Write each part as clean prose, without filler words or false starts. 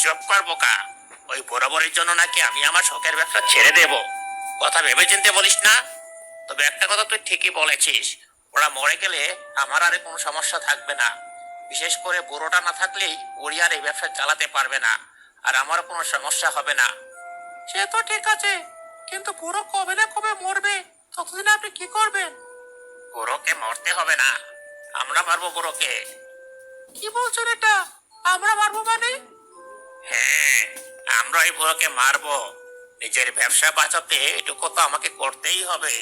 চুপ কর বোকা। ওই বরাবরের জন্য নাকি আমি আমার শখের ব্যবসা ছেড়ে দেব? কথা ভেবে চিন্তে বলিস না। তবে একটা কথা তুই ঠিকই বলেছিস, ওরা মরে গেলে আমার আর কোনো সমস্যা থাকবে না। বিশেষ করে বুড়োটা না থাকলেই ওরি আর এই ব্যবসা চালাতে পারবে না, আর আমারও কোনো সমস্যা হবে না। সে তো ঠিক আছে, কিন্তু বুড়ো কবে না কবে মরবে, ততদিন আপনি কি করবেন? বুড়োকে মরতে হবে না, আমরা মারবো বুড়োকে। কি বলছেন এটা? আমরা মারবো মানে? হ্যাঁ, আমরা এই বুড়োকে মারবো। নিজের ব্যবসা বাঁচাতে এটুকু তো আমাকে করতেই হবে।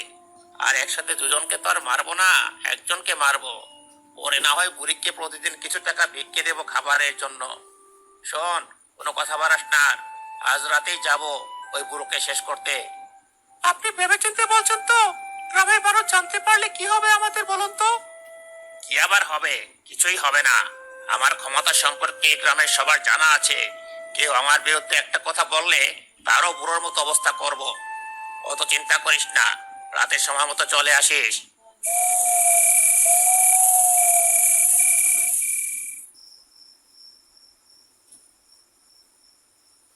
আর একসাথে দুজনকে তো আর মারবো না, একজনকে মারবো। ওরে না হয় বুড়িকে প্রতিদিন কিছু টাকা ভিক্ষে দেবো খাবারের জন্য। শোন, কোনো কথা বাড়াস না আর। আজ রাতেই যাব ওই বুড়োকে শেষ করতে। আপনি ভেবেচিন্তে বলছেন তো? গ্রামের মানুষ জানতে পারলে কি হবে আমাদের, বলুন তো? কি আবার হবে? কিছুই হবে না। আমার ক্ষমতা সম্পর্কে গ্রামের সবার জানা আছে। কেউ আমার বিরুদ্ধে একটা কথা বললে তারও বুড়োর মতো অবস্থা করব। অত চিন্তা করিস না, রাতের সময় মতো চলে আসিস।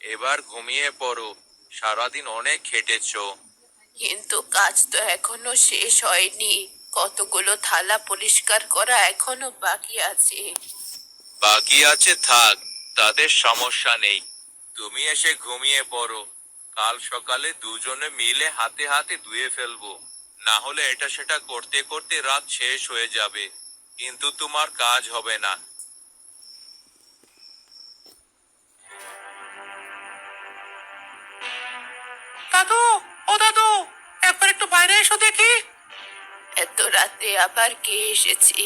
এবার ঘুমিয়ে পড়ো, সারাদিন অনেক খেটেছো। কিন্তু কাজ তো এখনো শেষ হয়নি। কতগুলো থালা পরিষ্কার করা এখনো বাকি আছে। বাকি আছে থাক, তাদের সমস্যা নেই। তুমি এসে ঘুমিয়ে পড়ো, কাল সকালে দুজনে মিলে হাতে হাতে ধুয়ে ফেলবো। না হলে এটা সেটা করতে করতে রাত শেষ হয়ে যাবে, কিন্তু তোমার কাজ হবে না। দাদু, ও দাদু, একবার একটু বাইরে এসো দেখি। এত রাতে আবার কে এসেছে?